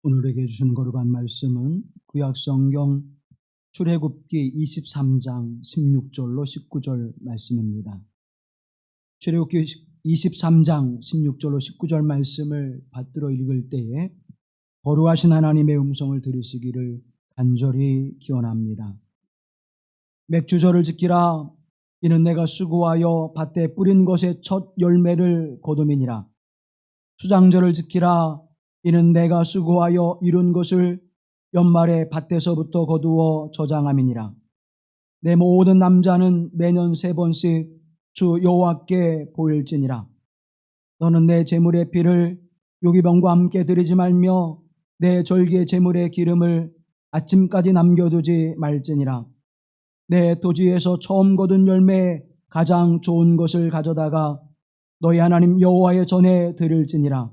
오늘에게 주신 거룩한 말씀은 구약성경 출애굽기 23장 16절로 19절 말씀입니다. 출애굽기 23장 16절로 19절 말씀을 받들어 읽을 때에 거룩하신 하나님의 음성을 들으시기를 간절히 기원합니다. 맥주절을 지키라. 이는 내가 수고하여 밭에 뿌린 것의 첫 열매를 거둠이니라. 수장절을 지키라. 이는 내가 수고하여 이룬 것을 연말에 밭에서부터 거두어 저장함이니라. 내 모든 남자는 매년 3번씩 주 여호와께 보일지니라. 너는 내 제물의 피를 유기병과 함께 드리지 말며 내 절기의 제물의 기름을 아침까지 남겨두지 말지니라. 내 토지에서 처음 거둔 열매에 가장 좋은 것을 가져다가 너희 하나님 여호와의 전에 드릴지니라.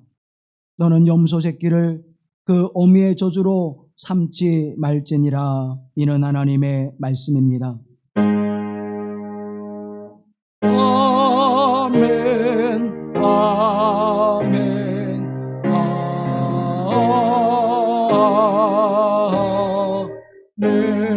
너는 염소 새끼를 그 어미의 저주로 삼지 말지니라. 이는 하나님의 말씀입니다. 아멘, 아멘, 아멘.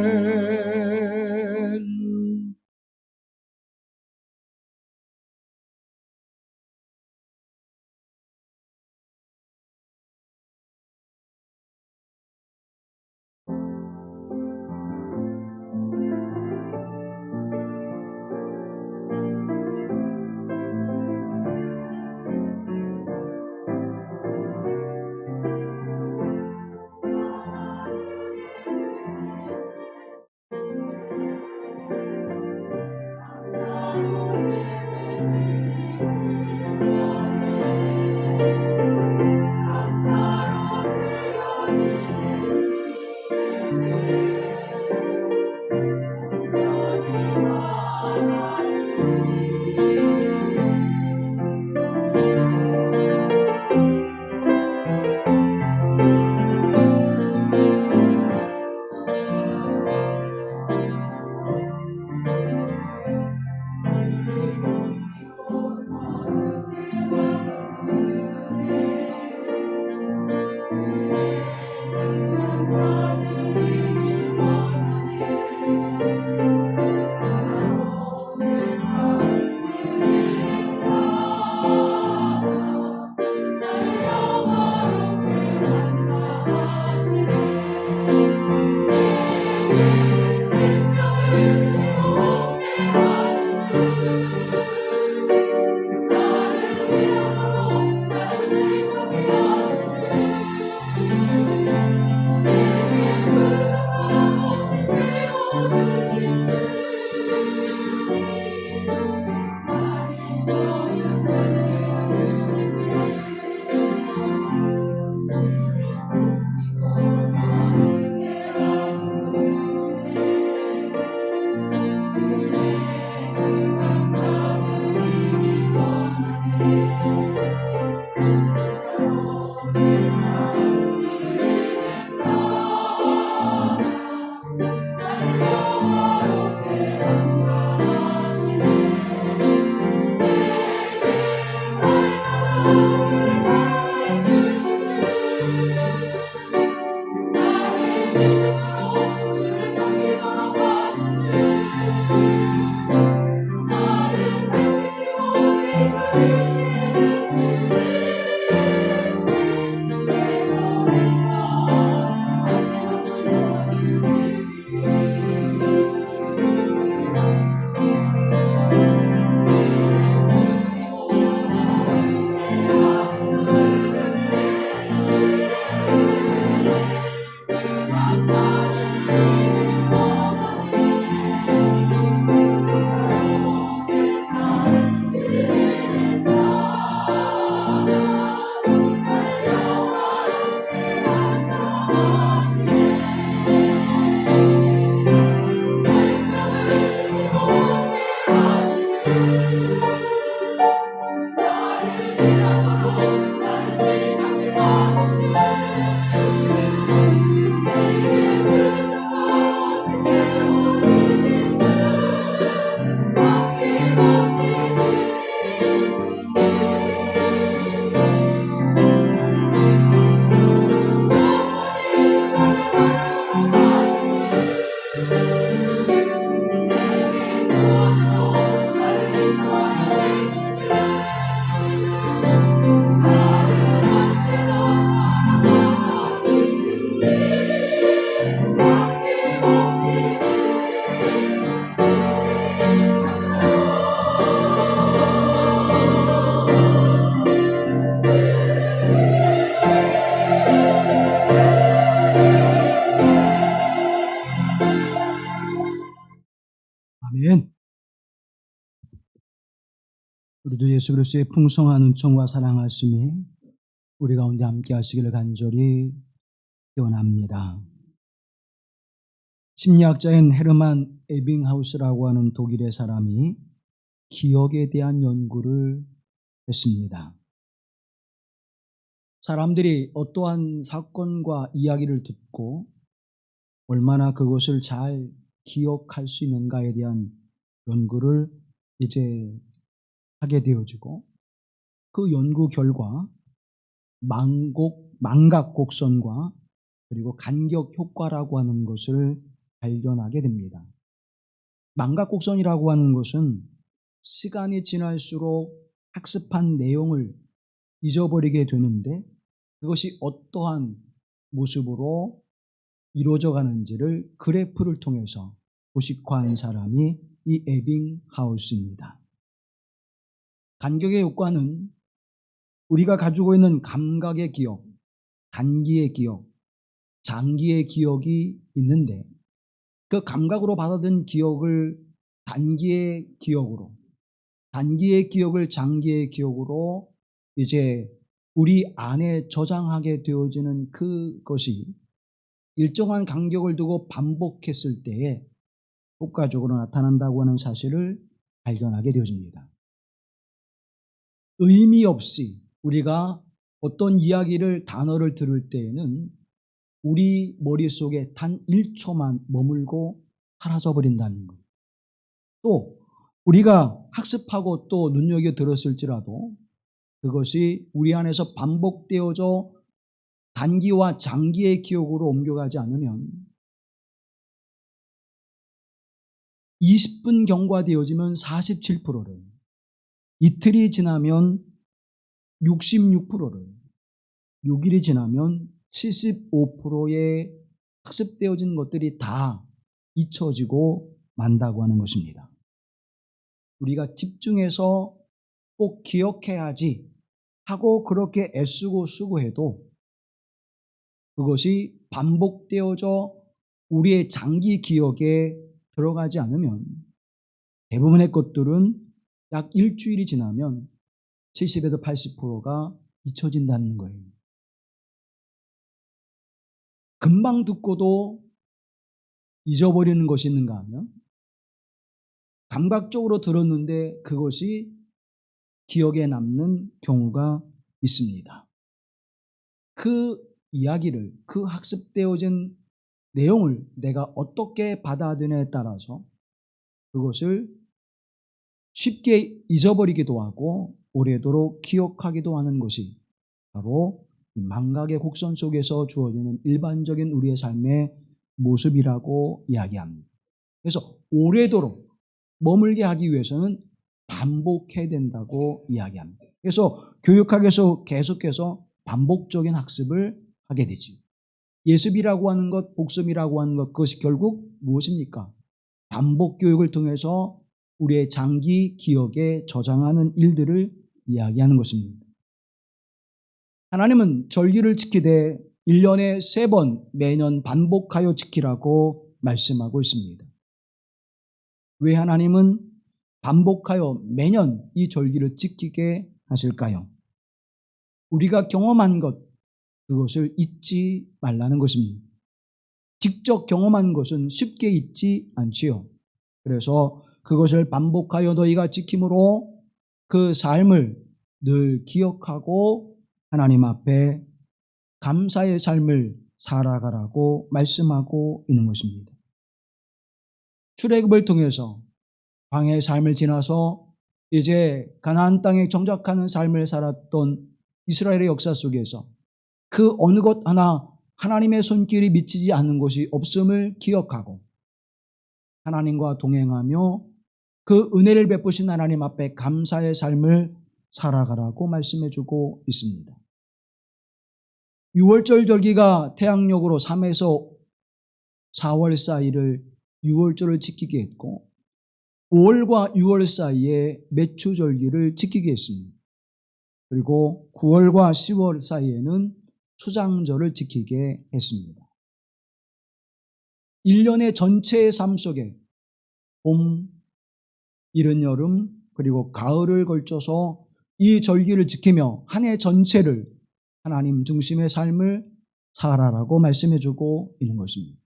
우리 주 예수 그리스도의 풍성한 은총과 사랑하심이 우리 가운데 함께 하시기를 간절히 기원합니다. 심리학자인 헤르만 에빙하우스라고 하는 독일의 사람이 기억에 대한 연구를 했습니다. 사람들이 어떠한 사건과 이야기를 듣고 얼마나 그것을 잘 기억할 수 있는가에 대한 연구를 이제 하게 되어지고, 그 연구 결과 망각곡선과 그리고 간격 효과라고 하는 것을 발견하게 됩니다. 망각곡선이라고 하는 것은 시간이 지날수록 학습한 내용을 잊어버리게 되는데, 그것이 어떠한 모습으로 이루어져 가는지를 그래프를 통해서 도식화한 사람이 이 에빙하우스입니다. 간격의 효과는 우리가 가지고 있는 감각의 기억, 단기의 기억, 장기의 기억이 있는데, 그 감각으로 받아든 기억을 단기의 기억으로, 단기의 기억을 장기의 기억으로 이제 우리 안에 저장하게 되어지는 그것이 일정한 간격을 두고 반복했을 때에 효과적으로 나타난다고 하는 사실을 발견하게 되어집니다. 의미 없이 우리가 어떤 이야기를, 단어를 들을 때에는 우리 머릿속에 단 1초만 머물고 사라져 버린다는 것. 또 우리가 학습하고 또 눈여겨 들었을지라도 그것이 우리 안에서 반복되어져 단기와 장기의 기억으로 옮겨가지 않으면 20분 경과되어지면 47%를, 이틀이 지나면 66%를, 6일이 지나면 75%의 학습되어진 것들이 다 잊혀지고 만다고 하는 것입니다. 우리가 집중해서 꼭 기억해야지 하고 그렇게 애쓰고 수고해도 그것이 반복되어져 우리의 장기 기억에 들어가지 않으면 대부분의 것들은 약 일주일이 지나면 70에서 80%가 잊혀진다는 거예요. 금방 듣고도 잊어버리는 것이 있는가 하면, 감각적으로 들었는데 그것이 기억에 남는 경우가 있습니다. 그 이야기를, 그 학습되어진 내용을 내가 어떻게 받아들이냐에 따라서 그것을 쉽게 잊어버리기도 하고 오래도록 기억하기도 하는 것이 바로 망각의 곡선 속에서 주어지는 일반적인 우리의 삶의 모습이라고 이야기합니다. 그래서 오래도록 머물게 하기 위해서는 반복해야 된다고 이야기합니다. 그래서 교육학에서 계속해서 반복적인 학습을 하게 되지. 예습이라고 하는 것, 복습이라고 하는 것, 그것이 결국 무엇입니까? 반복 교육을 통해서 우리의 장기 기억에 저장하는 일들을 이야기하는 것입니다. 하나님은 절기를 지키되 1년에 3번 매년 반복하여 지키라고 말씀하고 있습니다. 왜 하나님은 반복하여 매년 이 절기를 지키게 하실까요? 우리가 경험한 것, 그것을 잊지 말라는 것입니다. 직접 경험한 것은 쉽게 잊지 않지요. 그래서 그것을 반복하여 너희가 지킴으로 그 삶을 늘 기억하고 하나님 앞에 감사의 삶을 살아가라고 말씀하고 있는 것입니다. 출애굽을 통해서 광야의 삶을 지나서 이제 가나안 땅에 정착하는 삶을 살았던 이스라엘의 역사 속에서 그 어느 것 하나 하나님의 손길이 미치지 않는 곳이 없음을 기억하고 하나님과 동행하며 그 은혜를 베푸신 하나님 앞에 감사의 삶을 살아가라고 말씀해주고 있습니다. 6월절 절기가 태양력으로 3에서 4월 사이를 6월절을 지키게 했고 5월과 6월 사이에 매추절기를 지키게 했습니다. 그리고 9월과 10월 사이에는 수장절을 지키게 했습니다. 1년의 전체의 삶 속에 봄, 이른 여름, 그리고 가을을 걸쳐서 이 절기를 지키며 한 해 전체를 하나님 중심의 삶을 살아라고 말씀해주고 있는 것입니다.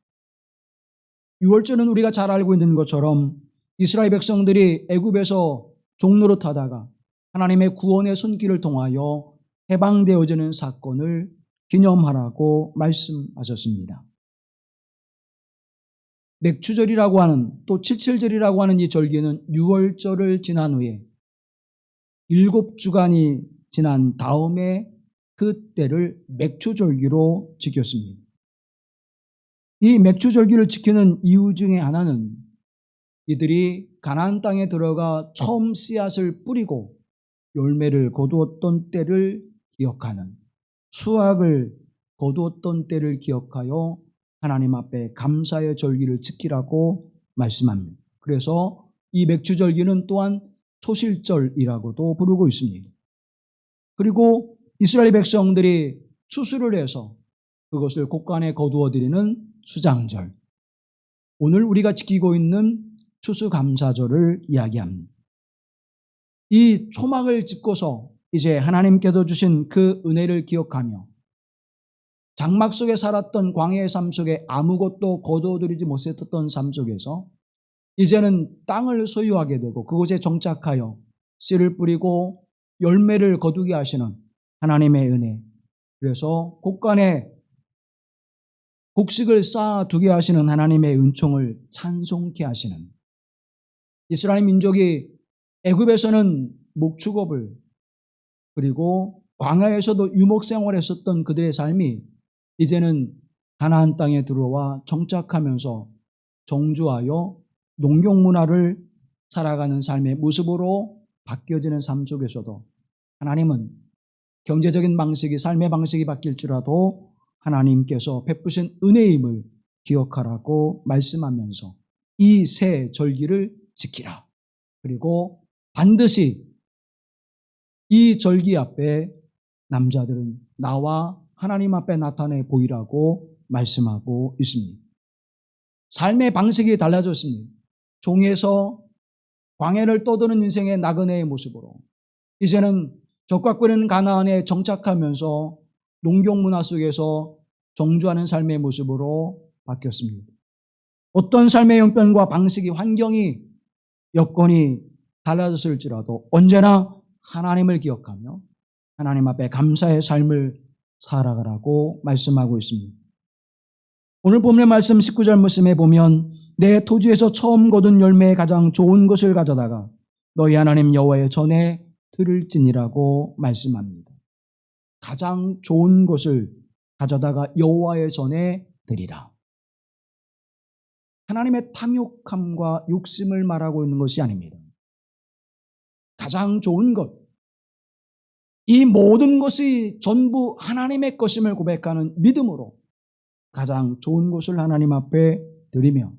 6월절은 우리가 잘 알고 있는 것처럼 이스라엘 백성들이 애굽에서 종노릇 하다가 하나님의 구원의 손길을 통하여 해방되어지는 사건을 기념하라고 말씀하셨습니다. 맥추절이라고 하는 또 칠칠절이라고 하는 이 절기는 6월절을 지난 후에 7주간이 지난 다음에 그때를 맥추절기로 지켰습니다. 이 맥추절기를 지키는 이유 중에 하나는 이들이 가나안 땅에 들어가 처음 씨앗을 뿌리고 열매를 거두었던 때를 기억하는, 수확을 거두었던 때를 기억하여 하나님 앞에 감사의 절기를 지키라고 말씀합니다. 그래서 이 맥추절기는 또한 초실절이라고도 부르고 있습니다. 그리고 이스라엘 백성들이 추수를 해서 그것을 곳간에 거두어드리는 수장절, 오늘 우리가 지키고 있는 추수감사절을 이야기합니다. 이 초막을 짚고서 이제 하나님께서 주신 그 은혜를 기억하며 장막 속에 살았던 광야의 삶 속에 아무것도 거두어들이지 못했던 삶 속에서 이제는 땅을 소유하게 되고 그곳에 정착하여 씨를 뿌리고 열매를 거두게 하시는 하나님의 은혜, 그래서 곳간에 곡식을 쌓아두게 하시는 하나님의 은총을 찬송케 하시는, 이스라엘 민족이 애굽에서는 목축업을 그리고 광야에서도 유목생활을 했었던 그들의 삶이 이제는 가나안 땅에 들어와 정착하면서 정주하여 농경문화를 살아가는 삶의 모습으로 바뀌어지는 삶 속에서도 하나님은 경제적인 방식이, 삶의 방식이 바뀔지라도 하나님께서 베푸신 은혜임을 기억하라고 말씀하면서 이 새 절기를 지키라. 그리고 반드시 이 절기 앞에 남자들은 나와 하나님 앞에 나타내 보이라고 말씀하고 있습니다. 삶의 방식이 달라졌습니다. 종에서 광야를 떠도는 인생의 나그네의 모습으로 이제는 적과 끓는 가나안에 정착하면서 농경문화 속에서 정주하는 삶의 모습으로 바뀌었습니다. 어떤 삶의 형편과 방식이, 환경이, 여건이 달라졌을지라도 언제나 하나님을 기억하며 하나님 앞에 감사의 삶을 살아가라고 말씀하고 있습니다. 오늘 본문의 말씀 19절 말씀에 보면 내 토지에서 처음 거둔 열매의 가장 좋은 것을 가져다가 너희 하나님 여호와의 전에 드릴지니라고 말씀합니다. 가장 좋은 것을 가져다가 여호와의 전에 드리라. 하나님의 탐욕함과 욕심을 말하고 있는 것이 아닙니다. 가장 좋은 것, 이 모든 것이 전부 하나님의 것임을 고백하는 믿음으로 가장 좋은 것을 하나님 앞에 드리며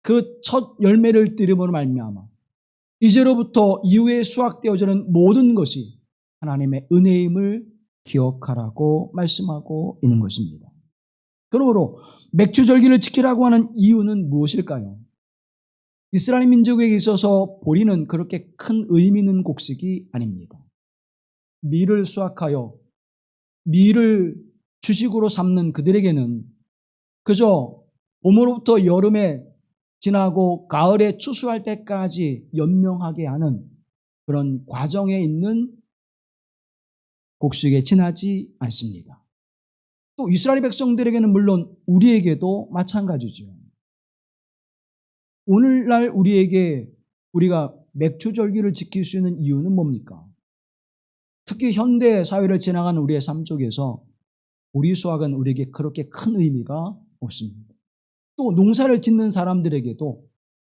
그 첫 열매를 드림으로 말미암아 이제로부터 이후에 수확되어지는 모든 것이 하나님의 은혜임을 기억하라고 말씀하고 있는 것입니다. 그러므로 맥추절기를 지키라고 하는 이유는 무엇일까요? 이스라엘 민족에게 있어서 보리는 그렇게 큰 의미 있는 곡식이 아닙니다. 밀을 수확하여 밀을 주식으로 삼는 그들에게는 그저 봄으로부터 여름에 지나고 가을에 추수할 때까지 연명하게 하는 그런 과정에 있는 곡식에 지나지 않습니다. 또 이스라엘 백성들에게는 물론 우리에게도 마찬가지죠. 오늘날 우리가 맥추절기를 지킬 수 있는 이유는 뭡니까? 특히 현대 사회를 지나가는 우리의 삶 속에서 보리 수확은 우리에게 그렇게 큰 의미가 없습니다. 또 농사를 짓는 사람들에게도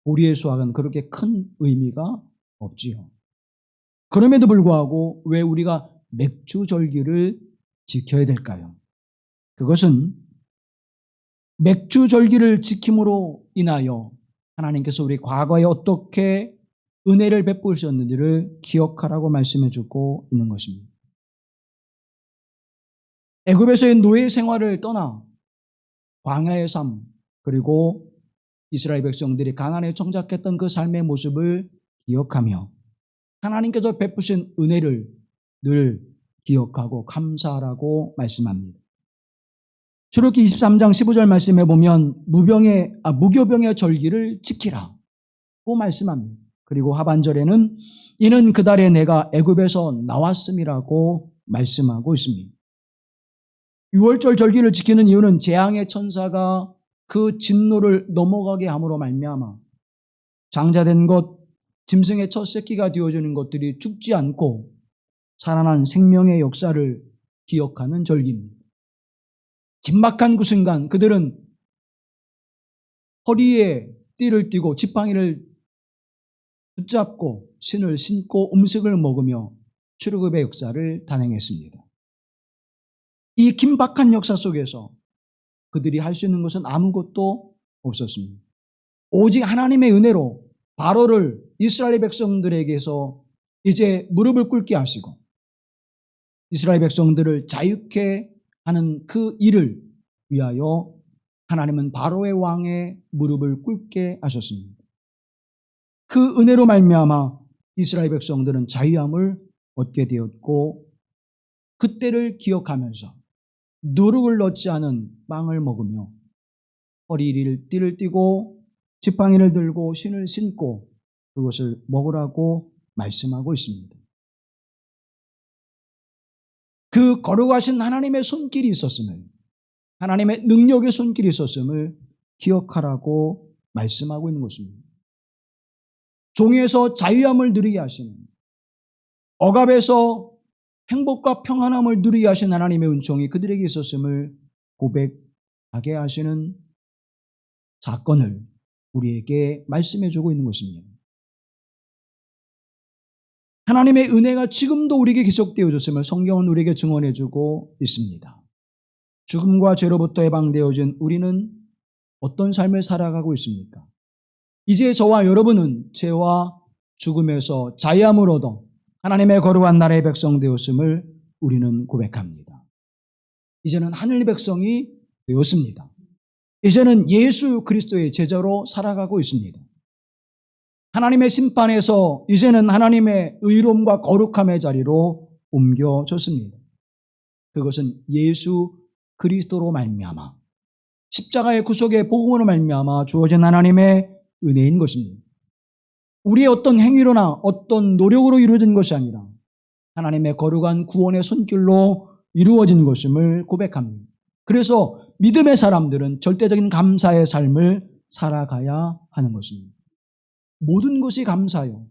보리의 수확은 그렇게 큰 의미가 없지요. 그럼에도 불구하고 왜 우리가 맥추절기를 지켜야 될까요? 그것은 맥추절기를 지킴으로 인하여 하나님께서 우리 과거에 어떻게 은혜를 베푸셨는지를 기억하라고 말씀해 주고 있는 것입니다. 애굽에서의 노예 생활을 떠나 광야의 삶, 그리고 이스라엘 백성들이 가나안에 정착했던 그 삶의 모습을 기억하며 하나님께서 베푸신 은혜를 늘 기억하고 감사하라고 말씀합니다. 출애굽기 23장 15절 말씀에 보면 무교병의 절기를 지키라고 말씀합니다. 그리고 하반절에는 이는 그달에 내가 애굽에서 나왔음이라고 말씀하고 있습니다. 6월절 절기를 지키는 이유는 재앙의 천사가 그 진노를 넘어가게 함으로 말미암아 장자된 것, 짐승의 첫 새끼가 되어주는 것들이 죽지 않고 살아난 생명의 역사를 기억하는 절기입니다. 긴박한 그 순간 그들은 허리에 띠를 띠고 지팡이를 붙잡고 신을 신고 음식을 먹으며 출애굽의 역사를 단행했습니다. 이 긴박한 역사 속에서 그들이 할 수 있는 것은 아무것도 없었습니다. 오직 하나님의 은혜로 바로를 이스라엘 백성들에게서 이제 무릎을 꿇게 하시고 이스라엘 백성들을 자유케 하는 그 일을 위하여 하나님은 바로의 왕의 무릎을 꿇게 하셨습니다. 그 은혜로 말미암아 이스라엘 백성들은 자유함을 얻게 되었고 그때를 기억하면서 누룩을 넣지 않은 빵을 먹으며 허리를 띠를 띠고 지팡이를 들고 신을 신고 그것을 먹으라고 말씀하고 있습니다. 그 거룩하신 하나님의 손길이 있었음을, 하나님의 능력의 손길이 있었음을 기억하라고 말씀하고 있는 것입니다. 종에서 자유함을 누리게 하시는, 억압에서 행복과 평안함을 누리게 하신 하나님의 은총이 그들에게 있었음을 고백하게 하시는 사건을 우리에게 말씀해 주고 있는 것입니다. 하나님의 은혜가 지금도 우리에게 계속되어졌음을 성경은 우리에게 증언해 주고 있습니다. 죽음과 죄로부터 해방되어진 우리는 어떤 삶을 살아가고 있습니까? 이제 저와 여러분은 죄와 죽음에서 자유함을 얻어 하나님의 거룩한 나라의 백성 되었음을 우리는 고백합니다. 이제는 하늘 백성이 되었습니다. 이제는 예수 그리스도의 제자로 살아가고 있습니다. 하나님의 심판에서 이제는 하나님의 의로움과 거룩함의 자리로 옮겨졌습니다. 그것은 예수 그리스도로 말미암아 십자가의 구속의 복음으로 말미암아 주어진 하나님의 은혜인 것입니다. 우리의 어떤 행위로나 어떤 노력으로 이루어진 것이 아니라 하나님의 거룩한 구원의 손길로 이루어진 것임을 고백합니다. 그래서 믿음의 사람들은 절대적인 감사의 삶을 살아가야 하는 것입니다. 모든 것이 감사요.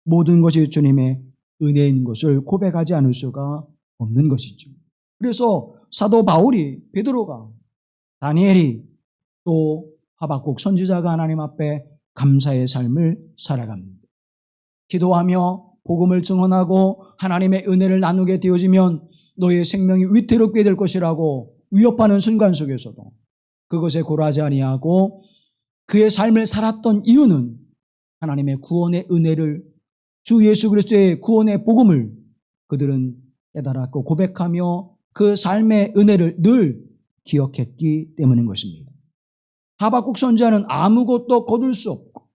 모든 것이 주님의 은혜인 것을 고백하지 않을 수가 없는 것이죠. 그래서 사도 바울이, 베드로가, 다니엘이 또 하박국 선지자가 하나님 앞에 감사의 삶을 살아갑니다. 기도하며 복음을 증언하고 하나님의 은혜를 나누게 되어지면 너의 생명이 위태롭게 될 것이라고 위협하는 순간 속에서도 그것에 굴하지 아니하고 그의 삶을 살았던 이유는 하나님의 구원의 은혜를, 주 예수 그리스도의 구원의 복음을 그들은 깨달았고 고백하며 그 삶의 은혜를 늘 기억했기 때문인 것입니다. 하박국 선지자는 아무것도 거둘 수 없고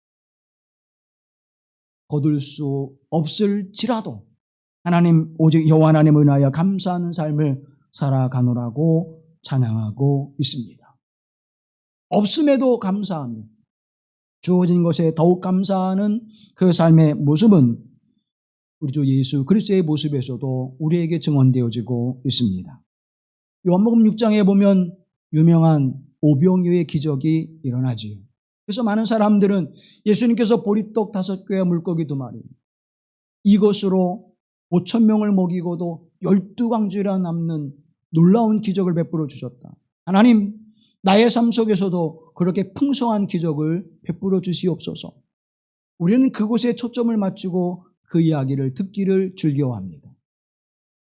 거둘 수 없을지라도 하나님 오직 여호와 하나님을 인하여 감사하는 삶을 살아가노라고 찬양하고 있습니다. 없음에도 감사하며 주어진 것에 더욱 감사하는 그 삶의 모습은 우리 주 예수 그리스도의 모습에서도 우리에게 증언되어지고 있습니다. 요한복음 6장에 보면 유명한 오병이어의 기적이 일어나지요. 그래서 많은 사람들은 예수님께서 보리떡 5개와 물고기 2마리 이것으로 5,000명을 먹이고도 12광주라 남는 놀라운 기적을 베풀어 주셨다. 하나님, 나의 삶 속에서도 그렇게 풍성한 기적을 베풀어 주시옵소서. 우리는 그곳에 초점을 맞추고 그 이야기를 듣기를 즐겨합니다.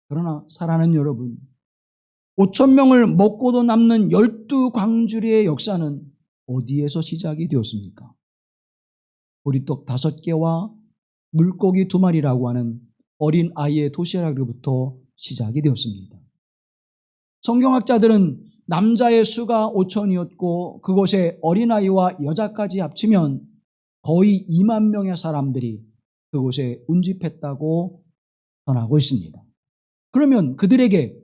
그러나 사랑하는 여러분, 5,000명을 먹고도 남는 12광주리의 역사는 어디에서 시작이 되었습니까? 보리떡 5개와 물고기 2마리라고 하는 어린 아이의 도시락으로부터 시작이 되었습니다. 성경학자들은 남자의 수가 5,000이었고 그곳에 어린아이와 여자까지 합치면 거의 2만 명의 사람들이 그곳에 운집했다고 전하고 있습니다. 그러면 그들에게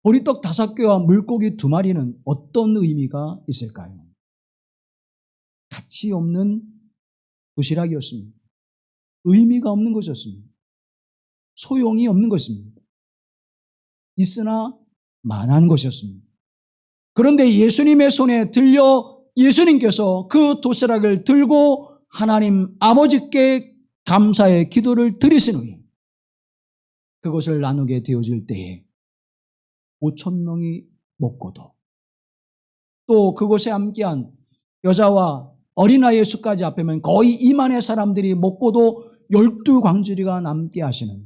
보리떡 5개와 물고기 2마리는 어떤 의미가 있을까요? 가치 없는 도시락이었습니다. 의미가 없는 것이었습니다. 소용이 없는 것입니다. 있으나 만한 것이었습니다. 그런데 예수님의 손에 들려 예수님께서 그 도시락을 들고 하나님 아버지께 감사의 기도를 드리신 후에 그것을 나누게 되어질 때에 5,000명이 먹고도 또 그곳에 함께한 여자와 어린아이의 수까지 합하면 거의 2만의 사람들이 먹고도 12광주리가 남게 하시는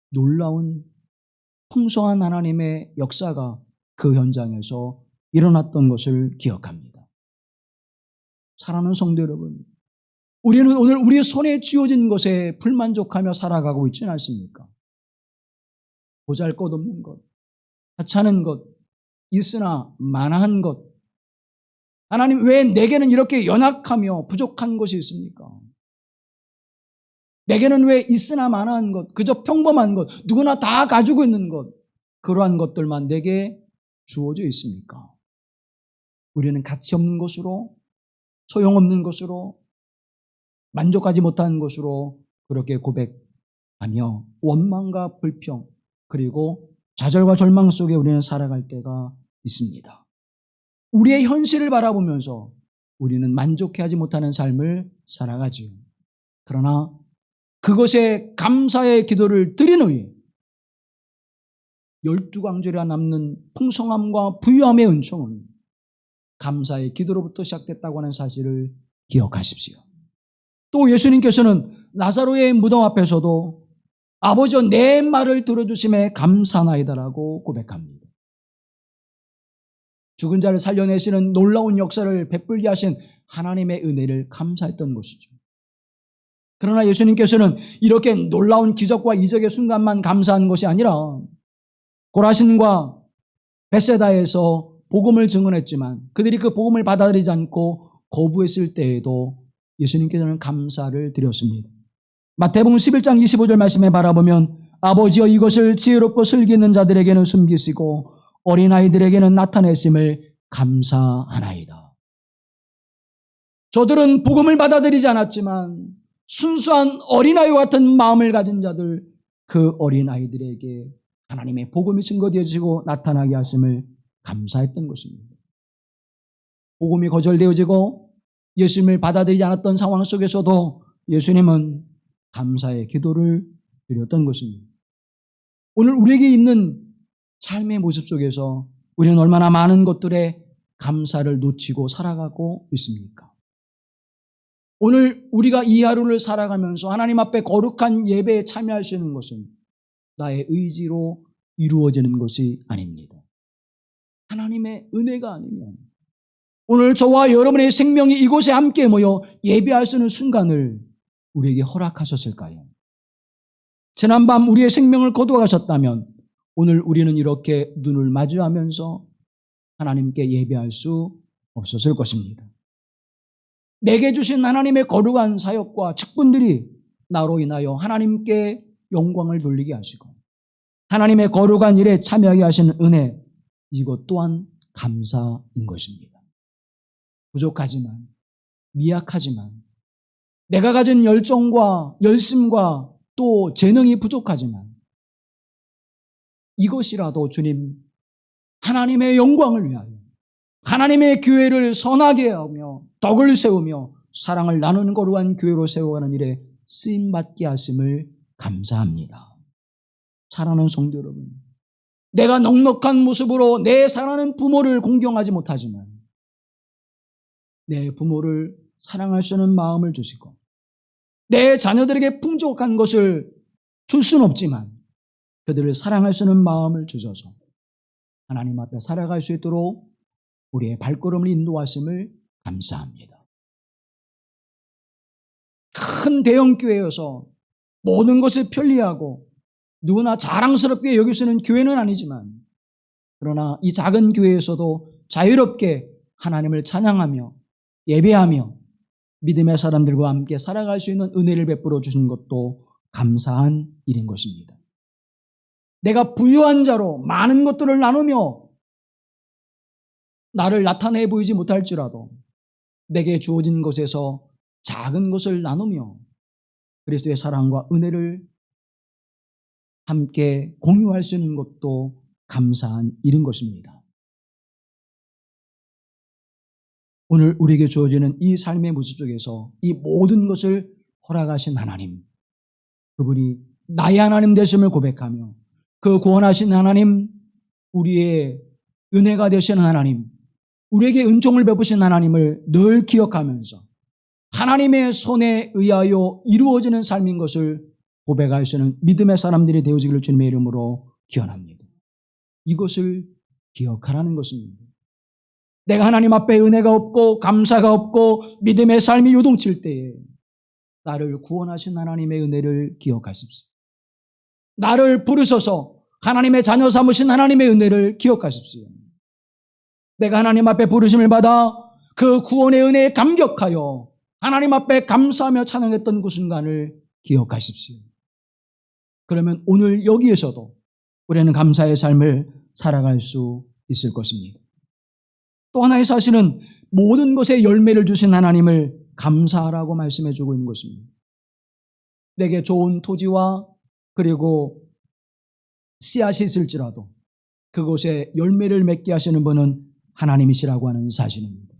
놀라운 풍성한 하나님의 역사가 그 현장에서 일어났던 것을 기억합니다. 사랑하는 성도 여러분, 우리는 오늘 우리 손에 쥐어진 것에 불만족하며 살아가고 있지는 않습니까? 보잘것없는 것, 하찮은 것, 있으나 만한 것. 하나님, 왜 내게는 이렇게 연약하며 부족한 것이 있습니까? 내게는 왜 있으나 만한 것, 그저 평범한 것, 누구나 다 가지고 있는 것, 그러한 것들만 내게 주어져 있습니까? 우리는 가치 없는 것으로, 소용없는 것으로, 만족하지 못하는 것으로 그렇게 고백하며 원망과 불평, 그리고 좌절과 절망 속에 우리는 살아갈 때가 있습니다. 우리의 현실을 바라보면서 우리는 만족해하지 못하는 삶을 살아가지요. 그러나 그것에 감사의 기도를 드린 후에 12광주리가 남는 풍성함과 부유함의 은총은 감사의 기도로부터 시작됐다고 하는 사실을 기억하십시오. 또 예수님께서는 나사로의 무덤 앞에서도 아버지여 내 말을 들어주심에 감사나이다라고 고백합니다. 죽은 자를 살려내시는 놀라운 역사를 베풀게 하신 하나님의 은혜를 감사했던 것이죠. 그러나 예수님께서는 이렇게 놀라운 기적과 이적의 순간만 감사한 것이 아니라 고라신과 벳세다에서 복음을 증언했지만 그들이 그 복음을 받아들이지 않고 거부했을 때에도 예수님께서는 감사를 드렸습니다. 마태복음 11장 25절 말씀에 바라보면 아버지여 이것을 지혜롭고 슬기 있는 자들에게는 숨기시고 어린아이들에게는 나타내심을 감사하나이다. 저들은 복음을 받아들이지 않았지만 순수한 어린아이와 같은 마음을 가진 자들, 그 어린아이들에게 하나님의 복음이 증거되어지고 나타나게 하심을 감사했던 것입니다. 복음이 거절되어지고 예수님을 받아들이지 않았던 상황 속에서도 예수님은 감사의 기도를 드렸던 것입니다. 오늘 우리에게 있는 삶의 모습 속에서 우리는 얼마나 많은 것들에 감사를 놓치고 살아가고 있습니까? 오늘 우리가 이 하루를 살아가면서 하나님 앞에 거룩한 예배에 참여할 수 있는 것은 나의 의지로 이루어지는 것이 아닙니다. 하나님의 은혜가 아니면 오늘 저와 여러분의 생명이 이곳에 함께 모여 예배할 수 있는 순간을 우리에게 허락하셨을까요? 지난밤 우리의 생명을 거두어가셨다면 오늘 우리는 이렇게 눈을 마주하면서 하나님께 예배할 수 없었을 것입니다. 내게 주신 하나님의 거룩한 사역과 직분들이 나로 인하여 하나님께 영광을 돌리게 하시고 하나님의 거룩한 일에 참여하게 하시는 은혜, 이것 또한 감사인 것입니다. 부족하지만, 미약하지만, 내가 가진 열정과 열심과 또 재능이 부족하지만 이것이라도 주님, 하나님의 영광을 위하여 하나님의 교회를 선하게 하며 덕을 세우며 사랑을 나누는 거룩한 교회로 세워가는 일에 쓰임받게 하심을 감사합니다. 사랑하는 성도 여러분, 내가 넉넉한 모습으로 내 사랑하는 부모를 공경하지 못하지만 내 부모를 사랑할 수 있는 마음을 주시고 내 자녀들에게 풍족한 것을 줄 수는 없지만 그들을 사랑할 수 있는 마음을 주셔서 하나님 앞에 살아갈 수 있도록 우리의 발걸음을 인도하심을 감사합니다. 큰 대형교회여서 모든 것을 편리하고 누구나 자랑스럽게 여길 수 있는 교회는 아니지만 그러나 이 작은 교회에서도 자유롭게 하나님을 찬양하며 예배하며 믿음의 사람들과 함께 살아갈 수 있는 은혜를 베풀어 주신 것도 감사한 일인 것입니다. 내가 부유한 자로 많은 것들을 나누며 나를 나타내 보이지 못할지라도 내게 주어진 것에서 작은 것을 나누며 그리스도의 사랑과 은혜를 함께 공유할 수 있는 것도 감사한 일인 것입니다. 오늘 우리에게 주어지는 이 삶의 모습 속에서 이 모든 것을 허락하신 하나님, 그분이 나의 하나님 되심을 고백하며 그 구원하신 하나님, 우리의 은혜가 되시는 하나님, 우리에게 은총을 베푸신 하나님을 늘 기억하면서 하나님의 손에 의하여 이루어지는 삶인 것을 고백할 수 있는 믿음의 사람들이 되어지기를 주님의 이름으로 기원합니다. 이것을 기억하라는 것입니다. 내가 하나님 앞에 은혜가 없고 감사가 없고 믿음의 삶이 요동칠 때에 나를 구원하신 하나님의 은혜를 기억하십시오. 나를 부르셔서 하나님의 자녀 삼으신 하나님의 은혜를 기억하십시오. 내가 하나님 앞에 부르심을 받아 그 구원의 은혜에 감격하여 하나님 앞에 감사하며 찬양했던 그 순간을 기억하십시오. 그러면 오늘 여기에서도 우리는 감사의 삶을 살아갈 수 있을 것입니다. 또 하나의 사실은 모든 것에 열매를 주신 하나님을 감사하라고 말씀해 주고 있는 것입니다. 내게 좋은 토지와 그리고 씨앗이 있을지라도 그곳에 열매를 맺게 하시는 분은 하나님이시라고 하는 사실입니다.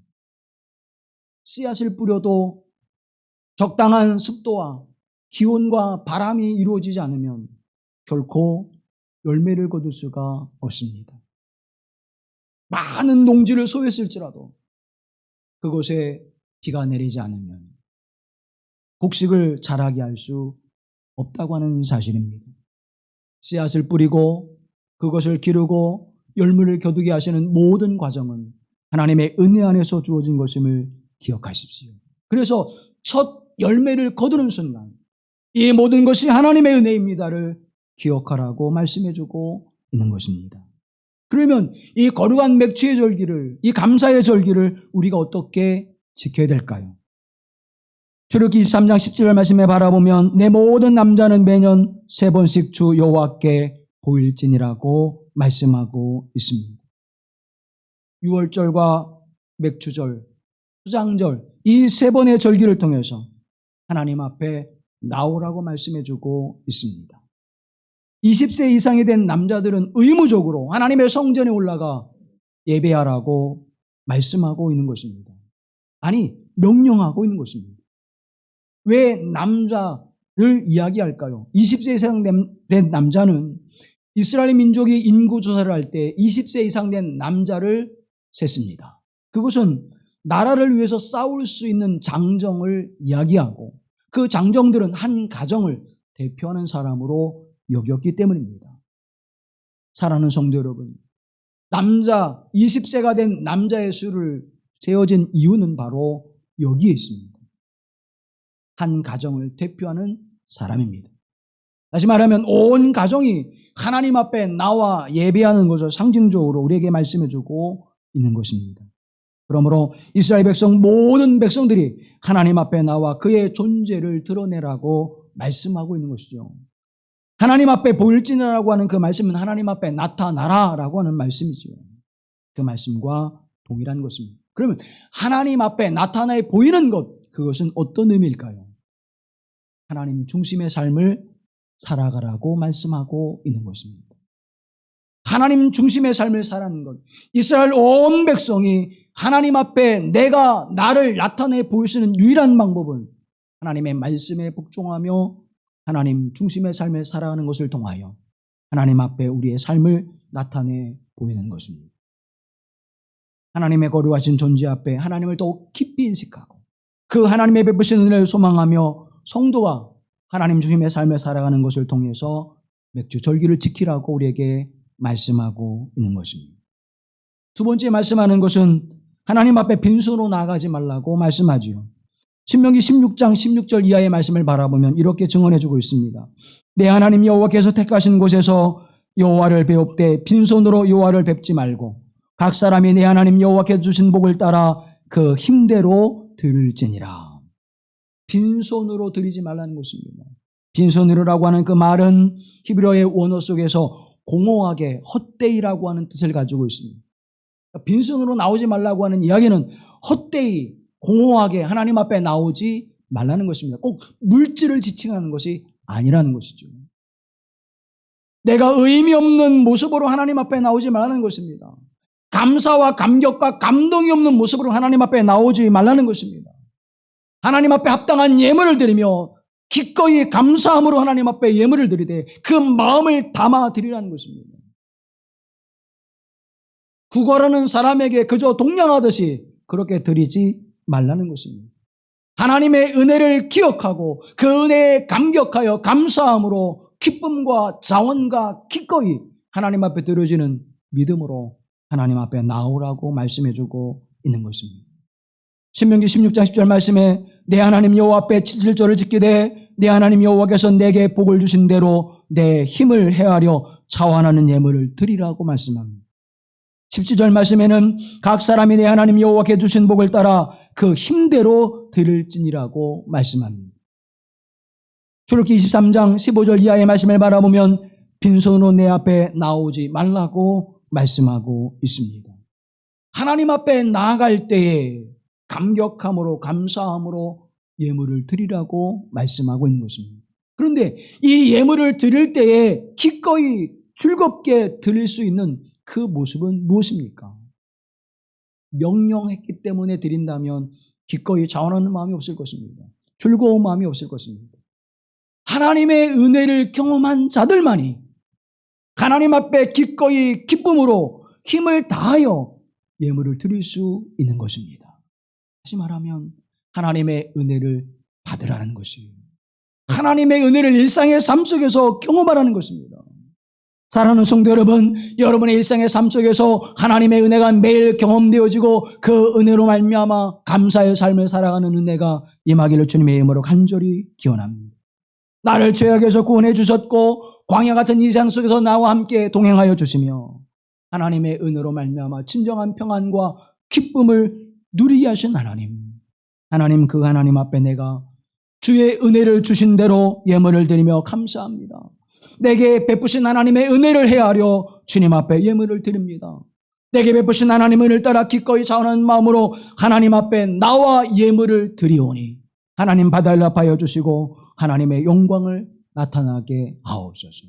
씨앗을 뿌려도 적당한 습도와 기온과 바람이 이루어지지 않으면 결코 열매를 거둘 수가 없습니다. 많은 농지를 소유했을지라도 그곳에 비가 내리지 않으면 곡식을 자라게 할 수 없다고 하는 사실입니다. 씨앗을 뿌리고 그것을 기르고 열매를 거두게 하시는 모든 과정은 하나님의 은혜 안에서 주어진 것임을 기억하십시오. 그래서 첫 열매를 거두는 순간 이 모든 것이 하나님의 은혜입니다를 기억하라고 말씀해주고 있는 것입니다. 그러면 이 거룩한 맥주의 절기를, 이 감사의 절기를 우리가 어떻게 지켜야 될까요? 출애굽기 23장 17절 말씀에 바라보면 내 모든 남자는 매년 3번씩 주 여호와께 보일지니라고 말씀하고 있습니다. 6월절과 맥주절, 수장절 이 3번의 절기를 통해서 하나님 앞에 나오라고 말씀해주고 있습니다. 20세 이상이 된 남자들은 의무적으로 하나님의 성전에 올라가 예배하라고 말씀하고 있는 것입니다. 아니, 명령하고 있는 것입니다. 왜 남자를 이야기할까요? 20세 이상 된 남자는 이스라엘 민족이 인구 조사를 할 때 20세 이상 된 남자를 셌습니다. 그것은 나라를 위해서 싸울 수 있는 장정을 이야기하고 그 장정들은 한 가정을 대표하는 사람으로 여겼기 때문입니다. 사랑하는 성도 여러분, 남자 20세가 된 남자의 수를 세워진 이유는 바로 여기에 있습니다. 한 가정을 대표하는 사람입니다. 다시 말하면 온 가정이 하나님 앞에 나와 예배하는 것을 상징적으로 우리에게 말씀해주고 있는 것입니다. 그러므로 이스라엘 백성 모든 백성들이 하나님 앞에 나와 그의 존재를 드러내라고 말씀하고 있는 것이죠. 하나님 앞에 보일지니라고 하는 그 말씀은 하나님 앞에 나타나라라고 하는 말씀이죠. 그 말씀과 동일한 것입니다. 그러면 하나님 앞에 나타나 보이는 것, 그것은 어떤 의미일까요? 하나님 중심의 삶을 살아가라고 말씀하고 있는 것입니다. 하나님 중심의 삶을 살아가는 것, 이스라엘 온 백성이 하나님 앞에 내가 나를 나타내 보일 수 있는 유일한 방법은 하나님의 말씀에 복종하며 하나님 중심의 삶을 살아가는 것을 통하여 하나님 앞에 우리의 삶을 나타내 보이는 것입니다. 하나님의 거룩하신 존재 앞에 하나님을 더욱 깊이 인식하고 그 하나님의 베푸신 은혜를 소망하며 성도가 하나님 중심의 삶을 살아가는 것을 통해서 맥주 절기를 지키라고 우리에게 말씀하고 있는 것입니다. 두 번째 말씀하는 것은 하나님 앞에 빈손으로 나아가지 말라고 말씀하지요. 신명기 16장 16절 이하의 말씀을 바라보면 이렇게 증언해주고 있습니다. 내 하나님 여호와께서 택하신 곳에서 여호와를 배웁되 빈손으로 여호와를 뵙지 말고 각 사람이 내 하나님 여호와께서 주신 복을 따라 그 힘대로 들을지니라. 빈손으로 드리지 말라는 것입니다. 빈손으로라고 하는 그 말은 히브리어의 원어 속에서 공허하게 헛되이라고 하는 뜻을 가지고 있습니다. 빈손으로 나오지 말라고 하는 이야기는 헛되이, 공허하게 하나님 앞에 나오지 말라는 것입니다. 꼭 물질을 지칭하는 것이 아니라는 것이죠. 내가 의미 없는 모습으로 하나님 앞에 나오지 말라는 것입니다. 감사와 감격과 감동이 없는 모습으로 하나님 앞에 나오지 말라는 것입니다. 하나님 앞에 합당한 예물을 드리며 기꺼이 감사함으로 하나님 앞에 예물을 드리되 그 마음을 담아 드리라는 것입니다. 구걸하는 사람에게 그저 동냥하듯이 그렇게 드리지 말라는 것입니다. 하나님의 은혜를 기억하고 그 은혜에 감격하여 감사함으로 기쁨과 자원과 기꺼이 하나님 앞에 드려지는 믿음으로 하나님 앞에 나오라고 말씀해주고 있는 것입니다. 신명기 16장 10절 말씀에 내 하나님 여호와 앞에 칠칠절을 지키되 내 하나님 여호와께서 내게 복을 주신 대로 내 힘을 헤아려 자원하는 예물을 드리라고 말씀합니다. 17절 말씀에는 각 사람이 내 하나님 여호와께 주신 복을 따라 그 힘대로 드릴지니라고 말씀합니다. 출애굽기 23장 15절 이하의 말씀을 바라보면 빈손으로 내 앞에 나오지 말라고 말씀하고 있습니다. 하나님 앞에 나아갈 때에 감격함으로 감사함으로 예물을 드리라고 말씀하고 있는 것입니다. 그런데 이 예물을 드릴 때에 기꺼이 즐겁게 드릴 수 있는 그 모습은 무엇입니까? 명령했기 때문에 드린다면 기꺼이 자원하는 마음이 없을 것입니다. 즐거운 마음이 없을 것입니다. 하나님의 은혜를 경험한 자들만이 하나님 앞에 기꺼이 기쁨으로 힘을 다하여 예물을 드릴 수 있는 것입니다. 다시 말하면 하나님의 은혜를 받으라는 것이에요. 하나님의 은혜를 일상의 삶 속에서 경험하라는 것입니다. 사랑하는 성도 여러분, 여러분의 일상의 삶 속에서 하나님의 은혜가 매일 경험되어지고 그 은혜로 말미암아 감사의 삶을 살아가는 은혜가 임하기를 주님의 이름으로 간절히 기원합니다. 나를 죄악에서 구원해 주셨고 광야 같은 이 세상 속에서 나와 함께 동행하여 주시며 하나님의 은혜로 말미암아 진정한 평안과 기쁨을 누리게 하신 하나님 그 하나님 앞에 내가 주의 은혜를 주신 대로 예물을 드리며 감사합니다. 내게 베푸신 하나님의 은혜를 헤아려 주님 앞에 예물을 드립니다. 내게 베푸신 하나님의 은혜를 따라 기꺼이 자원하는 마음으로 하나님 앞에 나와 예물을 드리오니 하나님 바다를 합하여 주시고 하나님의 영광을 나타나게 하옵소서.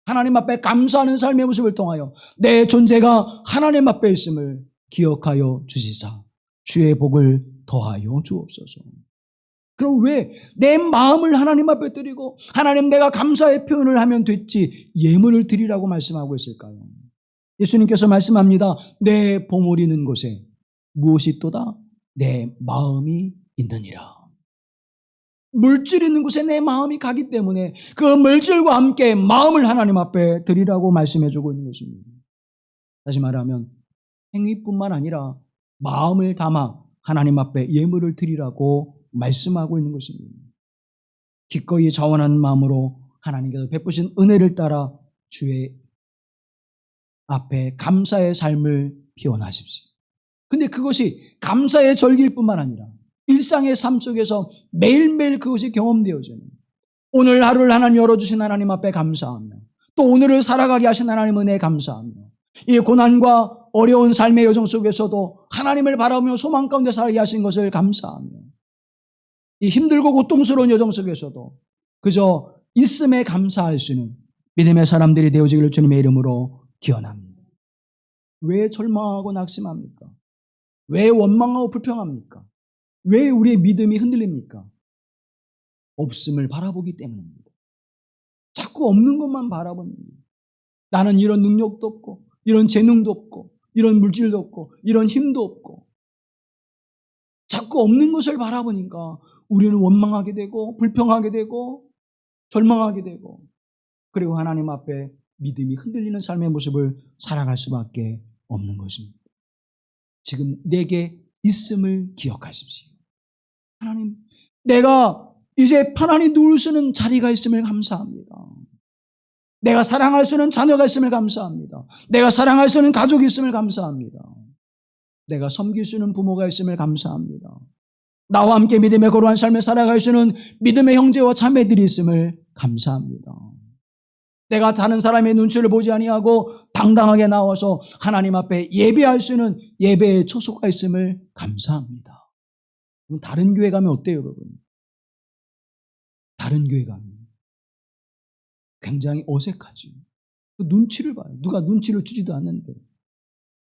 하나님 앞에 감사하는 삶의 모습을 통하여 내 존재가 하나님 앞에 있음을 기억하여 주시사 주의 복을 더하여 주옵소서. 그럼 왜 내 마음을 하나님 앞에 드리고 하나님 내가 감사의 표현을 하면 됐지 예물을 드리라고 말씀하고 있을까요? 예수님께서 말씀합니다. 내 보물이 있는 곳에 무엇이 있도다? 내 마음이 있느니라. 물질이 있는 곳에 내 마음이 가기 때문에 그 물질과 함께 마음을 하나님 앞에 드리라고 말씀해주고 있는 것입니다. 다시 말하면 행위뿐만 아니라 마음을 담아 하나님 앞에 예물을 드리라고 말씀하고 있는 것입니다. 기꺼이 자원하는 마음으로 하나님께서 베푸신 은혜를 따라 주의 앞에 감사의 삶을 피워나십시오. 근데 그것이 감사의 절기일 뿐만 아니라 일상의 삶 속에서 매일매일 그것이 경험되어지는 오늘 하루를 하나님 열어주신 하나님 앞에 감사하며 또 오늘을 살아가게 하신 하나님 은혜에 감사하며 이 고난과 어려운 삶의 여정 속에서도 하나님을 바라보며 소망 가운데 살게 하신 것을 감사하며 이 힘들고 고통스러운 여정 속에서도 그저 있음에 감사할 수 있는 믿음의 사람들이 되어지기를 주님의 이름으로 기원합니다. 왜 절망하고 낙심합니까? 왜 원망하고 불평합니까? 왜 우리의 믿음이 흔들립니까? 없음을 바라보기 때문입니다. 자꾸 없는 것만 바라봅니다. 나는 이런 능력도 없고 이런 재능도 없고 이런 물질도 없고 이런 힘도 없고 자꾸 없는 것을 바라보니까 우리는 원망하게 되고 불평하게 되고 절망하게 되고 그리고 하나님 앞에 믿음이 흔들리는 삶의 모습을 살아갈 수밖에 없는 것입니다. 지금 내게 있음을 기억하십시오. 하나님, 내가 이제 편안히 누울 수 있는 자리가 있음을 감사합니다. 내가 사랑할 수 있는 자녀가 있음을 감사합니다. 내가 사랑할 수 있는 가족이 있음을 감사합니다. 내가 섬길 수 있는 부모가 있음을 감사합니다. 나와 함께 믿음의 거룩한 삶을 살아갈 수 있는 믿음의 형제와 자매들이 있음을 감사합니다. 내가 다른 사람의 눈치를 보지 아니하고 당당하게 나와서 하나님 앞에 예배할 수 있는 예배의 처소가 있음을 감사합니다. 다른 교회 가면 어때요, 여러분? 다른 교회 가면 굉장히 어색하죠. 눈치를 봐요. 누가 눈치를 주지도 않는데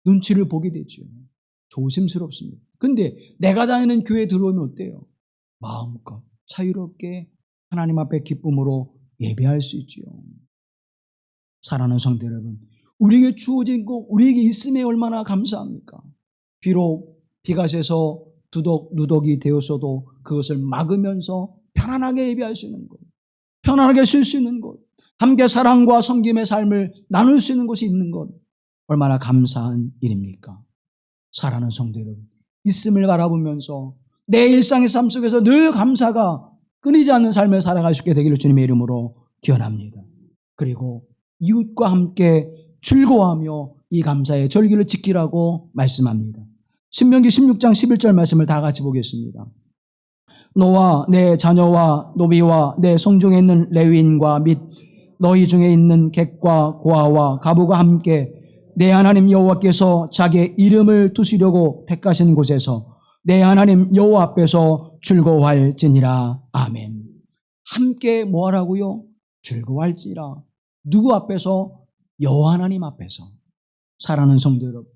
눈치를 보게 되죠. 조심스럽습니다. 근데 내가 다니는 교회에 들어오면 어때요? 마음껏 자유롭게 하나님 앞에 기쁨으로 예배할 수 있지요. 사랑하는 성도 여러분, 우리에게 주어진 것, 우리에게 있음에 얼마나 감사합니까? 비록 비가 새서 누덕이 되었어도 그것을 막으면서 편안하게 예배할 수 있는 것, 편안하게 쉴 수 있는 것, 함께 사랑과 섬김의 삶을 나눌 수 있는 곳이 있는 것, 얼마나 감사한 일입니까? 사랑하는 성도 여러분, 있음을 바라보면서 내 일상의 삶 속에서 늘 감사가 끊이지 않는 삶을 살아갈 수 있게 되기를 주님의 이름으로 기원합니다. 그리고 이웃과 함께 즐거워하며 이 감사의 절기를 지키라고 말씀합니다. 신명기 16장 11절 말씀을 다 같이 보겠습니다. 너와 내 자녀와 노비와 내 성중에 있는 레위인과 및 너희 중에 있는 객과 고아와 가부가 함께 내 하나님 여호와께서 자기의 이름을 두시려고 택하신 곳에서 내 하나님 여호와 앞에서 즐거워할지니라. 아멘. 함께 뭐 하라고요? 즐거워할지라. 누구 앞에서? 여호와 하나님 앞에서. 사랑하는 성도 여러분,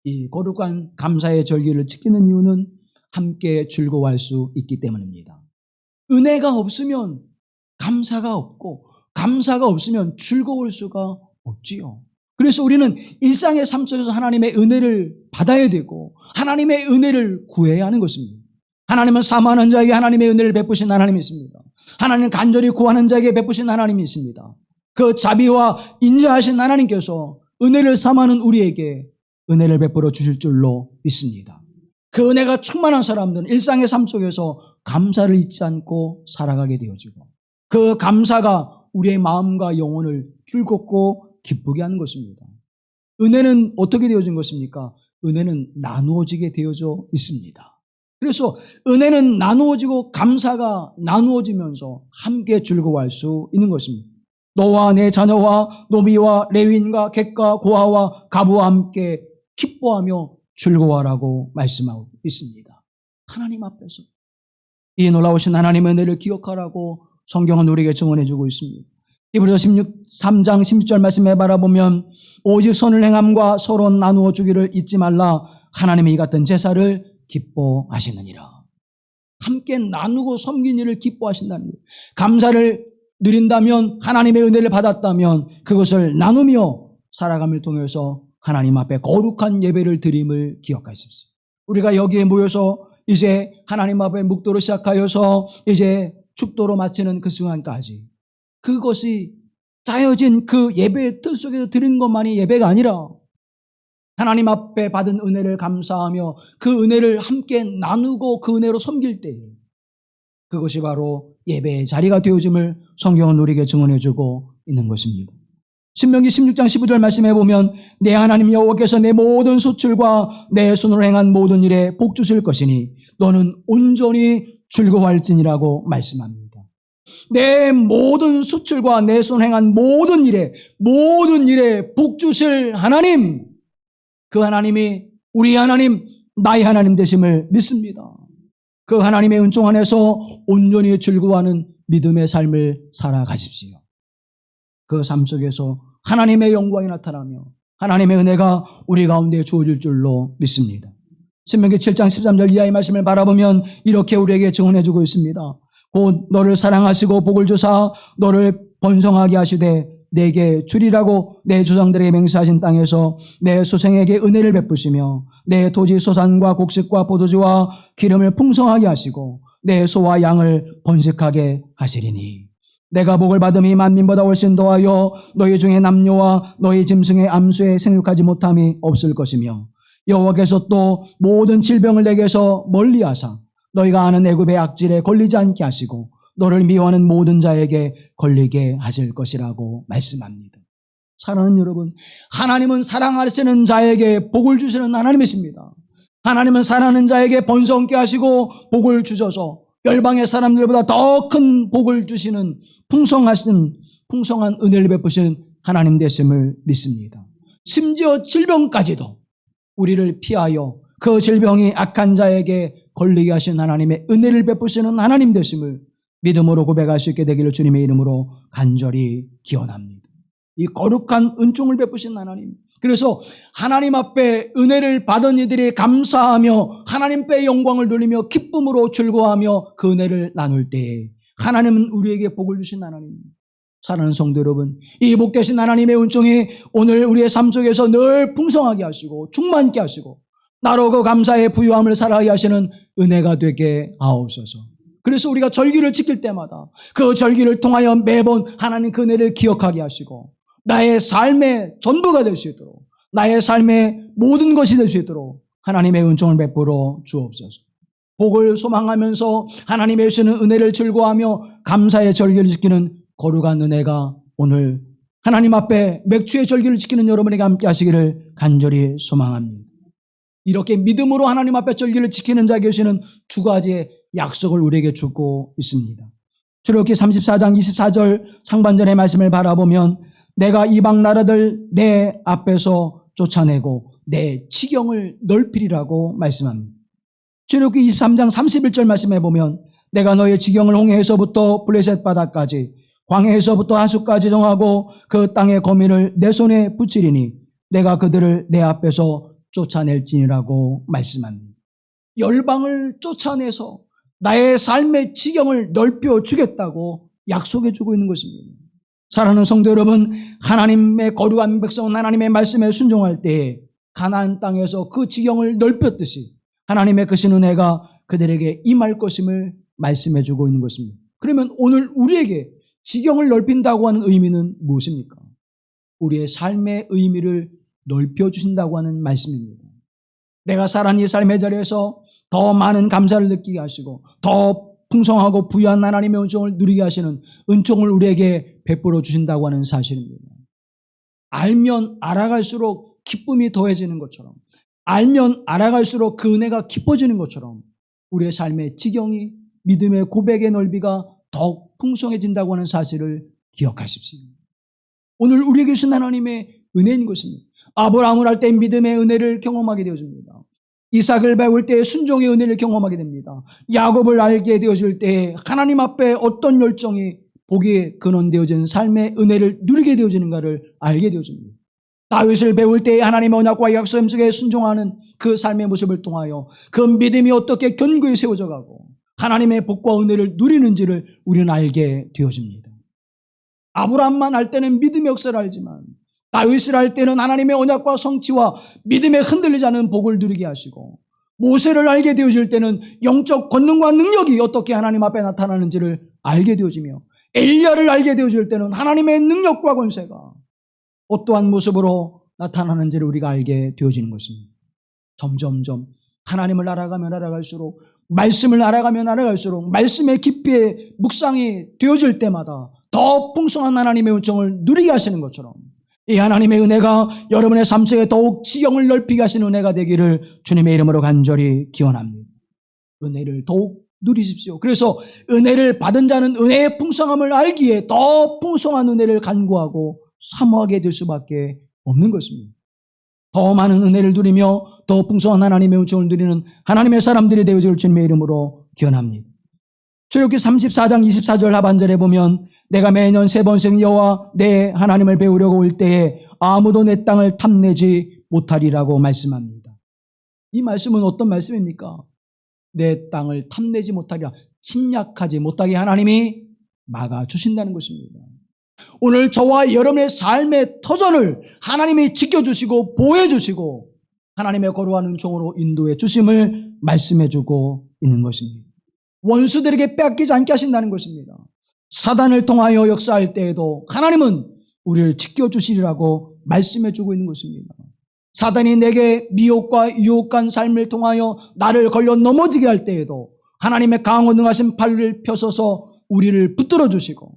이 거룩한 감사의 절기를 지키는 이유는 함께 즐거워할 수 있기 때문입니다. 은혜가 없으면 감사가 없고 감사가 없으면 즐거울 수가 없지요. 그래서 우리는 일상의 삶 속에서 하나님의 은혜를 받아야 되고 하나님의 은혜를 구해야 하는 것입니다. 하나님은 사모하는 자에게 하나님의 은혜를 베푸신 하나님이 있습니다. 하나님은 간절히 구하는 자에게 베푸신 하나님이 있습니다. 그 자비와 인자하신 하나님께서 은혜를 사모하는 우리에게 은혜를 베풀어 주실 줄로 믿습니다. 그 은혜가 충만한 사람들은 일상의 삶 속에서 감사를 잊지 않고 살아가게 되어지고 그 감사가 우리의 마음과 영혼을 즐겁고 기쁘게 하는 것입니다. 은혜는 어떻게 되어진 것입니까? 은혜는 나누어지게 되어져 있습니다. 그래서 은혜는 나누어지고 감사가 나누어지면서 함께 즐거워할 수 있는 것입니다. 너와 내 자녀와 노비와 레위인과 객과 고아와 가부와 함께 기뻐하며 즐거워하라고 말씀하고 있습니다. 하나님 앞에서 이 놀라우신 하나님의 은혜를 기억하라고 성경은 우리에게 증언해주고 있습니다. 히브리서 3장 16절 말씀에 바라보면 오직 선을 행함과 서로 나누어 주기를 잊지 말라. 하나님의 이 같은 제사를 기뻐하시느니라. 함께 나누고 섬긴 일을 기뻐하신다는 거예요. 감사를 누린다면, 하나님의 은혜를 받았다면 그것을 나누며 살아감을 통해서 하나님 앞에 거룩한 예배를 드림을 기억하십시오. 우리가 여기에 모여서 이제 하나님 앞에 묵도로 시작하여서 이제 축도로 마치는 그 순간까지 그것이 짜여진 그 예배의 틀 속에서 드리는 것만이 예배가 아니라 하나님 앞에 받은 은혜를 감사하며 그 은혜를 함께 나누고 그 은혜로 섬길 때 그것이 바로 예배의 자리가 되어짐을 성경은 우리에게 증언해주고 있는 것입니다. 신명기 16장 15절 말씀해 보면 내 하나님 여호와께서 내 모든 수출과 내 손으로 행한 모든 일에 복 주실 것이니 너는 온전히 즐거워할지니라고 말씀합니다. 내 모든 수출과 내 손 행한 모든 일에 복 주실 하나님, 그 하나님이 우리 하나님, 나의 하나님 되심을 믿습니다. 그 하나님의 은총 안에서 온전히 즐거워하는 믿음의 삶을 살아가십시오. 그 삶 속에서 하나님의 영광이 나타나며 하나님의 은혜가 우리 가운데 주어질 줄로 믿습니다. 신명기 7장 13절 이하의 말씀을 바라보면 이렇게 우리에게 증언해주고 있습니다. 곧 너를 사랑하시고 복을 주사 너를 번성하게 하시되 내게 주리라고 내 조상들에게 맹세하신 땅에서 내 소생에게 은혜를 베푸시며 내 토지 소산과 곡식과 포도주와 기름을 풍성하게 하시고 내 소와 양을 번식하게 하시리니 내가 복을 받음이 만민보다 훨씬 더하여 너희 중에 남녀와 너희 짐승의 암수에 생육하지 못함이 없을 것이며 여호와께서 또 모든 질병을 내게서 멀리하사 너희가 아는 애굽의 악질에 걸리지 않게 하시고 너를 미워하는 모든 자에게 걸리게 하실 것이라고 말씀합니다. 사랑하는 여러분, 하나님은 사랑하시는 자에게 복을 주시는 하나님이십니다. 하나님은 사랑하는 자에게 번성케 하시고 복을 주셔서 열방의 사람들보다 더 큰 복을 주시는 풍성한 은혜를 베푸시는 하나님 되심을 믿습니다. 심지어 질병까지도 우리를 피하여 그 질병이 악한 자에게 걸리게 하신 하나님의 은혜를 베푸시는 하나님 되심을 믿음으로 고백할 수 있게 되기를 주님의 이름으로 간절히 기원합니다. 이 거룩한 은총을 베푸신 하나님, 그래서 하나님 앞에 은혜를 받은 이들이 감사하며 하나님 앞에 영광을 돌리며 기쁨으로 즐거워하며 그 은혜를 나눌 때에 하나님은 우리에게 복을 주신 하나님입니다. 사랑하는 성도 여러분, 이 복되신 하나님의 은총이 오늘 우리의 삶 속에서 늘 풍성하게 하시고 충만케 하시고 나로 그 감사의 부유함을 살아가게 하시는 은혜가 되게 하옵소서. 그래서 우리가 절기를 지킬 때마다 그 절기를 통하여 매번 하나님 그 은혜를 기억하게 하시고 나의 삶의 전부가 될 수 있도록, 나의 삶의 모든 것이 될 수 있도록 하나님의 은총을 베풀어 주옵소서. 복을 소망하면서 하나님의 주시는 은혜를 즐거워하며 감사의 절기를 지키는 거룩한 은혜가 오늘 하나님 앞에 맥주의 절기를 지키는 여러분에게 함께 하시기를 간절히 소망합니다. 이렇게 믿음으로 하나님 앞에 절기를 지키는 자에게 주시는 두 가지의 약속을 우리에게 주고 있습니다. 출애굽기 34장 24절 상반절의 말씀을 바라보면 내가 이방 나라들 내 앞에서 쫓아내고 내 지경을 넓히리라고 말씀합니다. 출애굽기 23장 31절 말씀해 보면 내가 너의 지경을 홍해에서부터 블레셋 바다까지 광해에서부터 하수까지 정하고 그 땅의 거민을 내 손에 붙이리니 내가 그들을 내 앞에서 쫓아낼지니라고 말씀합니다. 열방을 쫓아내서 나의 삶의 지경을 넓혀 주겠다고 약속해 주고 있는 것입니다. 사랑하는 성도 여러분, 하나님의 거룩한 백성은 하나님의 말씀에 순종할 때에 가나안 땅에서 그 지경을 넓혔듯이 하나님의 그 은혜가 그들에게 임할 것임을 말씀해 주고 있는 것입니다. 그러면 오늘 우리에게 지경을 넓힌다고 하는 의미는 무엇입니까? 우리의 삶의 의미를 넓혀주신다고 하는 말씀입니다. 내가 살아가는 이 삶의 자리에서 더 많은 감사를 느끼게 하시고 더 풍성하고 부유한 하나님의 은총을 누리게 하시는 은총을 우리에게 베풀어 주신다고 하는 사실입니다. 알면 알아갈수록 기쁨이 더해지는 것처럼, 알면 알아갈수록 그 은혜가 깊어지는 것처럼 우리의 삶의 지경이, 믿음의 고백의 넓이가 더욱 풍성해진다고 하는 사실을 기억하십시오. 오늘 우리에게 주신 하나님의 은혜인 것입니다. 아브라함을 할 때 믿음의 은혜를 경험하게 되어집니다. 이삭을 배울 때 순종의 은혜를 경험하게 됩니다. 야곱을 알게 되어질 때 하나님 앞에 어떤 열정이 복이 근원되어지는 삶의 은혜를 누리게 되어지는가를 알게 되어집니다. 다윗을 배울 때 하나님의 언약과 약속 속에 순종하는 그 삶의 모습을 통하여 그 믿음이 어떻게 견고히 세워져 가고 하나님의 복과 은혜를 누리는지를 우리는 알게 되어집니다. 아브라함만 할 때는 믿음의 역사를 알지만 다윗을 할 때는 하나님의 언약과 성취와 믿음에 흔들리지 않은 복을 누리게 하시고 모세를 알게 되어질 때는 영적 권능과 능력이 어떻게 하나님 앞에 나타나는지를 알게 되어지며 엘리야를 알게 되어질 때는 하나님의 능력과 권세가 어떠한 모습으로 나타나는지를 우리가 알게 되어지는 것입니다. 점점점 하나님을 알아가면 알아갈수록 말씀을 알아가면 알아갈수록 말씀의 깊이에 묵상이 되어질 때마다 더 풍성한 하나님의 은총을 누리게 하시는 것처럼 이 하나님의 은혜가 여러분의 삶 속에 더욱 지경을 넓히게 하시는 은혜가 되기를 주님의 이름으로 간절히 기원합니다. 은혜를 더욱 누리십시오. 그래서 은혜를 받은 자는 은혜의 풍성함을 알기에 더 풍성한 은혜를 간구하고 사모하게 될 수밖에 없는 것입니다. 더 많은 은혜를 누리며 더 풍성한 하나님의 은총을 누리는 하나님의 사람들이 되어질 주님의 이름으로 기원합니다. 출애굽기 34장 24절 하반절에 보면 내가 매년 3번씩 여호와 내 하나님을 배우려고 올 때에 아무도 내 땅을 탐내지 못하리라고 말씀합니다. 이 말씀은 어떤 말씀입니까? 내 땅을 탐내지 못하리라, 침략하지 못하게 하나님이 막아주신다는 것입니다. 오늘 저와 여러분의 삶의 터전을 하나님이 지켜주시고 보호해주시고 하나님의 거룩한 은총으로 인도해 주심을 말씀해주고 있는 것입니다. 원수들에게 빼앗기지 않게 하신다는 것입니다. 사단을 통하여 역사할 때에도 하나님은 우리를 지켜주시리라고 말씀해주고 있는 것입니다. 사단이 내게 미혹과 유혹한 삶을 통하여 나를 걸려 넘어지게 할 때에도 하나님의 강원능하신 팔을 펴서서 우리를 붙들어 주시고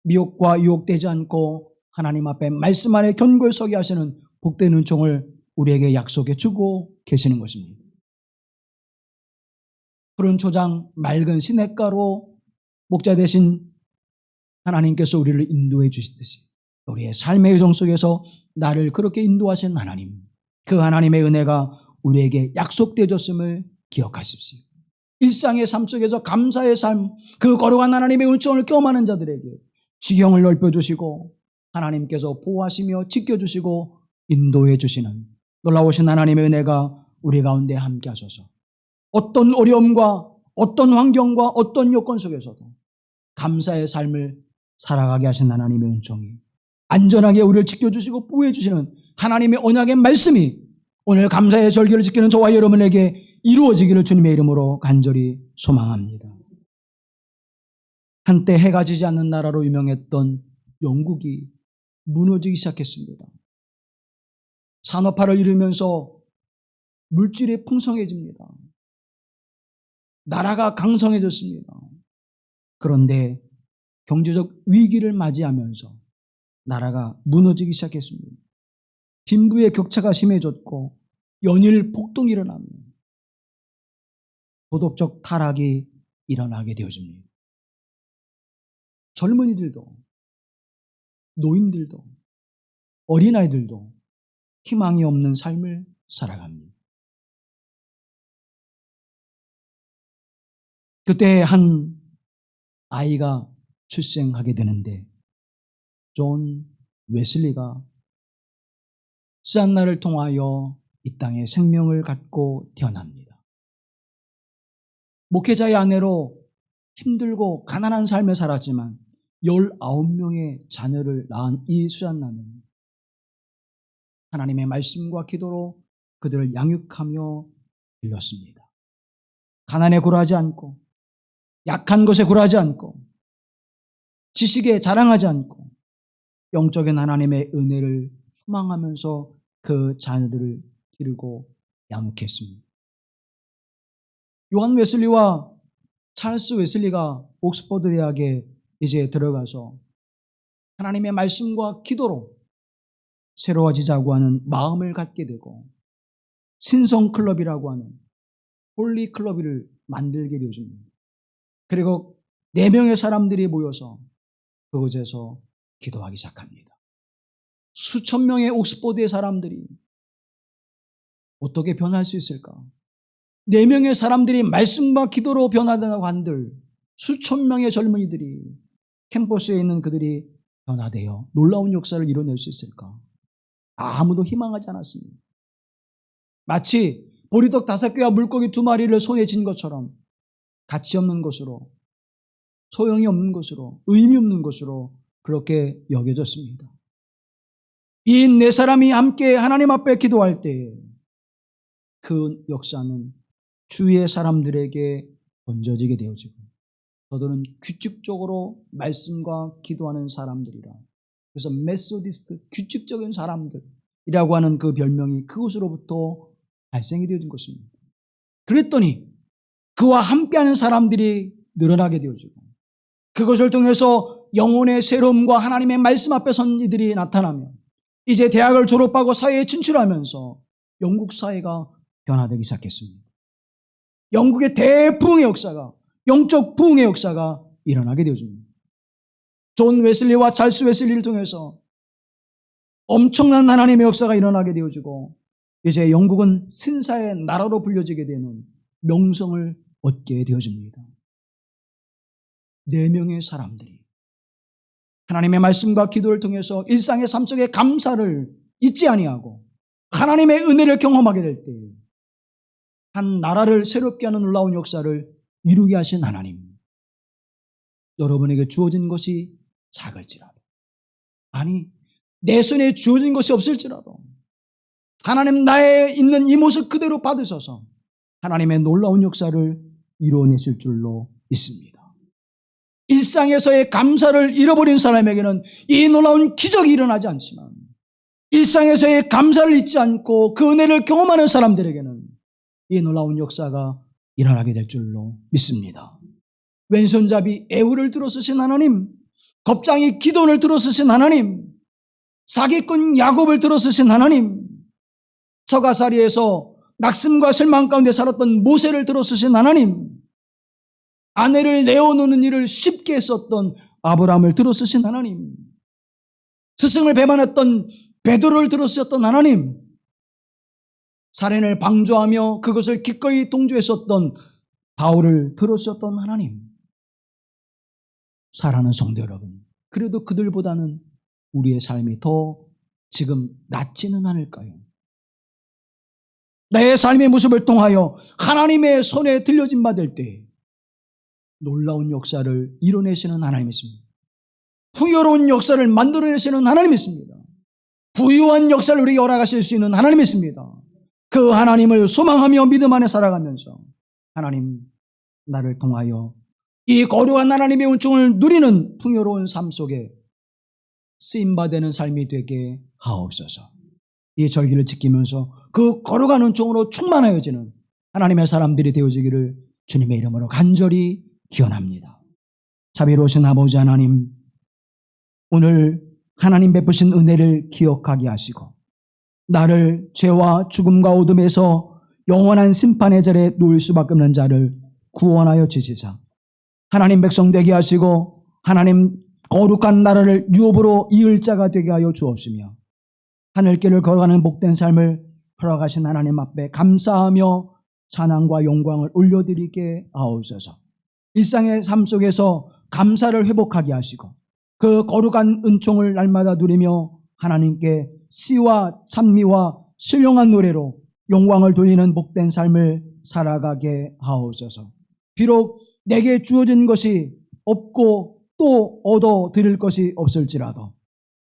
미혹과 유혹되지 않고 하나님 앞에 말씀 안에 견고히 서게 하시는 복된 은총을 우리에게 약속해 주고 계시는 것입니다. 푸른 초장, 맑은 시냇가로 목자 되신 하나님께서 우리를 인도해 주시듯이 우리의 삶의 여정 속에서 나를 그렇게 인도하신 하나님, 그 하나님의 은혜가 우리에게 약속되어졌음을 기억하십시오. 일상의 삶 속에서 감사의 삶, 그 거룩한 하나님의 은총을 경험하는 자들에게 지경을 넓혀주시고 하나님께서 보호하시며 지켜주시고 인도해 주시는 놀라우신 하나님의 은혜가 우리 가운데 함께 하소서. 어떤 어려움과 어떤 환경과 어떤 요건 속에서도 감사의 삶을 살아가게 하신 하나님의 은총이 안전하게 우리를 지켜주시고 보호해 주시는 하나님의 언약의 말씀이 오늘 감사의 절기를 지키는 저와 여러분에게 이루어지기를 주님의 이름으로 간절히 소망합니다. 한때 해가 지지 않는 나라로 유명했던 영국이 무너지기 시작했습니다. 산업화를 이루면서 물질이 풍성해집니다. 나라가 강성해졌습니다. 그런데 경제적 위기를 맞이하면서 나라가 무너지기 시작했습니다. 빈부의 격차가 심해졌고 연일 폭동이 일어나며 도덕적 타락이 일어나게 되어집니다. 젊은이들도 노인들도 어린아이들도 희망이 없는 삶을 살아갑니다. 그때 한 아이가 출생하게 되는데 존 웨슬리가 수잔나를 통하여 이 땅에 생명을 갖고 태어납니다. 목회자의 아내로 힘들고 가난한 삶을 살았지만 19명의 자녀를 낳은 이 수잔나는 하나님의 말씀과 기도로 그들을 양육하며 길렀습니다. 가난에 굴하지 않고 약한 것에 굴하지 않고 지식에 자랑하지 않고 영적인 하나님의 은혜를 소망하면서 그 자녀들을 기르고 양육했습니다. 요한 웨슬리와 찰스 웨슬리가 옥스퍼드 대학에 이제 들어가서 하나님의 말씀과 기도로 새로워지자고 하는 마음을 갖게 되고 신성클럽이라고 하는 홀리클럽을 만들게 되어집니다. 그리고 4명의 사람들이 모여서 그곳에서 기도하기 시작합니다. 수천 명의 옥스퍼드의 사람들이 어떻게 변할 수 있을까? 4명의 사람들이 말씀과 기도로 변화된다고 한들 수천 명의 젊은이들이 캠퍼스에 있는 그들이 변화되어 놀라운 역사를 이뤄낼 수 있을까? 아무도 희망하지 않았습니다. 마치 보리떡 5개와 물고기 2마리를 손에 쥔 것처럼 가치 없는 것으로 소용이 없는 것으로 의미 없는 것으로 그렇게 여겨졌습니다. 이 4사람이 함께 하나님 앞에 기도할 때 그 역사는 주위의 사람들에게 던져지게 되어지고 저들은 규칙적으로 말씀과 기도하는 사람들이라 그래서 메소디스트 규칙적인 사람들이라고 하는 그 별명이 그곳으로부터 발생이 되어진 것입니다. 그랬더니 그와 함께하는 사람들이 늘어나게 되어지고 그것을 통해서 영혼의 새로움과 하나님의 말씀 앞에 선 이들이 나타나며 이제 대학을 졸업하고 사회에 진출하면서 영국 사회가 변화되기 시작했습니다. 영국의 대부흥의 역사가 영적 부흥의 역사가 일어나게 되어집니다. 존 웨슬리와 찰스 웨슬리를 통해서 엄청난 하나님의 역사가 일어나게 되어지고 이제 영국은 신사의 나라로 불려지게 되는 명성을 얻게 되어집니다. 4명의 사람들이 하나님의 말씀과 기도를 통해서 일상의 삶 속에 감사를 잊지 아니하고 하나님의 은혜를 경험하게 될 때 한 나라를 새롭게 하는 놀라운 역사를 이루게 하신 하나님, 여러분에게 주어진 것이 작을지라도 아니 내 손에 주어진 것이 없을지라도 하나님 나에 있는 이 모습 그대로 받으셔서 하나님의 놀라운 역사를 이루어내실 줄로 믿습니다. 일상에서의 감사를 잃어버린 사람에게는 이 놀라운 기적이 일어나지 않지만 일상에서의 감사를 잊지 않고 그 은혜를 경험하는 사람들에게는 이 놀라운 역사가 일어나게 될 줄로 믿습니다. 왼손잡이 에후를 들어쓰신 하나님, 겁장이 기돈을 들어쓰신 하나님, 사기꾼 야곱을 들어쓰신 하나님, 처가살이에서 낙심과 실망 가운데 살았던 모세를 들어쓰신 하나님, 아내를 내어놓는 일을 쉽게 했었던 아브라함을 들어쓰신 하나님, 스승을 배반했던 베드로를 들어쓰셨던 하나님, 살인을 방조하며 그것을 기꺼이 동조했었던 바울을 들어쓰셨던 하나님, 사랑하는 성도 여러분, 그래도 그들보다는 우리의 삶이 더 지금 낫지는 않을까요? 내 삶의 모습을 통하여 하나님의 손에 들려진 받을 때 놀라운 역사를 이뤄내시는 하나님이십니다. 풍요로운 역사를 만들어내시는 하나님이십니다. 부유한 역사를 우리에게 허락하실 수 있는 하나님이십니다. 그 하나님을 소망하며 믿음 안에 살아가면서 하나님, 나를 통하여 이 거룩한 하나님의 은총을 누리는 풍요로운 삶 속에 쓰임받는 삶이 되게 하옵소서. 이 절기를 지키면서 그 거룩한 은총으로 충만하여지는 하나님의 사람들이 되어지기를 주님의 이름으로 간절히 기원합니다. 자비로우신 아버지 하나님, 오늘 하나님 베푸신 은혜를 기억하게 하시고 나를 죄와 죽음과 어둠에서 영원한 심판의 자리에 놓을 수밖에 없는 자를 구원하여 주시사 하나님 백성 되게 하시고 하나님 거룩한 나라를 유업으로 이을 자가 되게 하여 주옵시며 하늘길을 걸어가는 복된 삶을 허락하신 하나님 앞에 감사하며 찬양과 영광을 올려드리게 하옵소서. 일상의 삶 속에서 감사를 회복하게 하시고 그 거룩한 은총을 날마다 누리며 하나님께 시와 찬미와 신령한 노래로 영광을 돌리는 복된 삶을 살아가게 하옵소서. 비록 내게 주어진 것이 없고 또 얻어 드릴 것이 없을지라도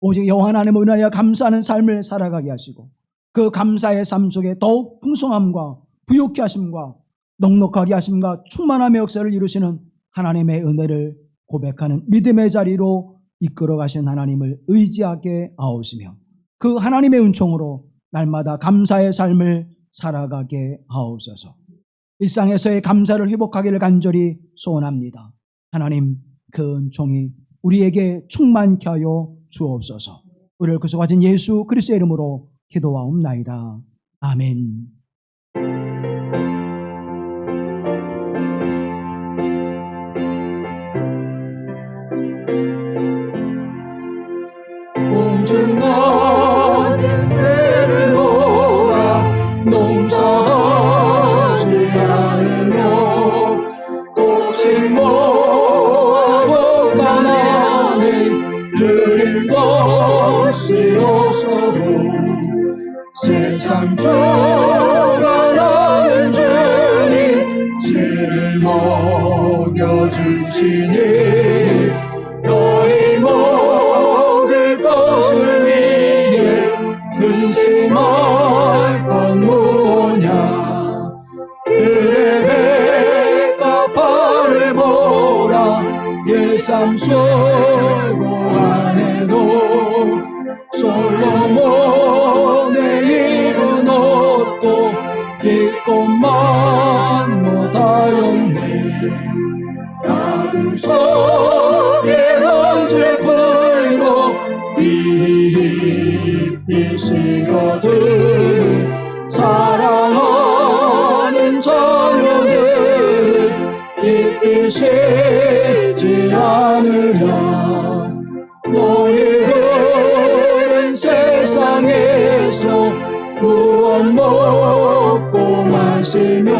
오직 여호와 하나님을 은하여 감사하는 삶을 살아가게 하시고 그 감사의 삶 속에 더욱 풍성함과 부욕케 하심과 넉넉하게 하심과 충만함의 역사를 이루시는 하나님의 은혜를 고백하는 믿음의 자리로 이끌어 가신 하나님을 의지하게 하옵시며 그 하나님의 은총으로 날마다 감사의 삶을 살아가게 하옵소서. 일상에서의 감사를 회복하기를 간절히 소원합니다. 하나님, 그 은총이 우리에게 충만케 하여 주옵소서. 우리를 구속하신 예수 그리스도의 이름으로 기도하옵나이다. 아멘. 공중나는 새를 놓아 농사하지 않으며 곡식 모아도 가난히 드린 것이 없어도 세상 조가나는 주님 새를 먹여주시니 너희 먹을 것을 위해 근심할 건 뭐냐. 그래 백합화를 보라. 길상 수고 안 해도 솔로몬의 입은 옷도 입고만 못하였네. 가금 속에 던질 불고 빛이거든. 사랑하는 자녀들 빛이지 않으랴. 너희들은 세상에서 무엇 먹고 마시며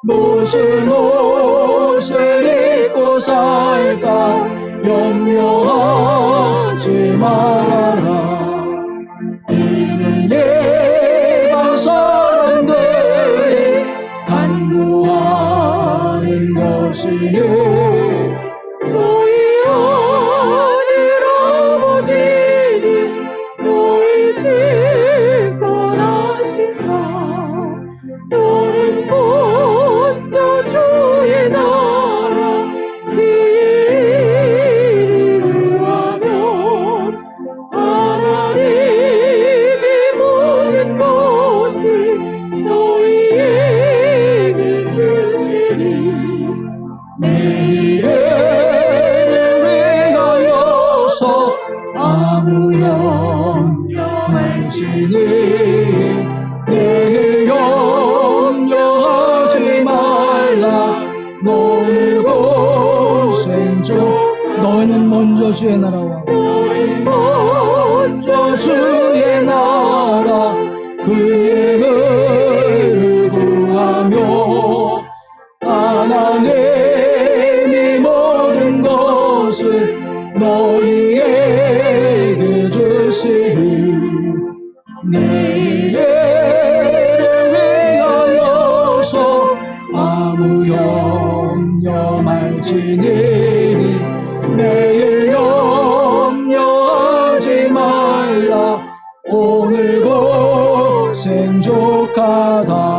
무슨 옷을 입고 살까 염려하지 말아라. 이는 예방 사람들이 간구하는 것이니 너희 하늘 아버지는 너희 심판하신다. 너는 먼저 주의 나라 그 일을 구하면 주의 나라와 먼저 주의 나라 그의 의를 구하며 하나님이 모든 것을 너희에게 주시리. 내일을 위하여서 아무 염려 말지니 내일 염려하지 말라. 오늘 곧 생족하다.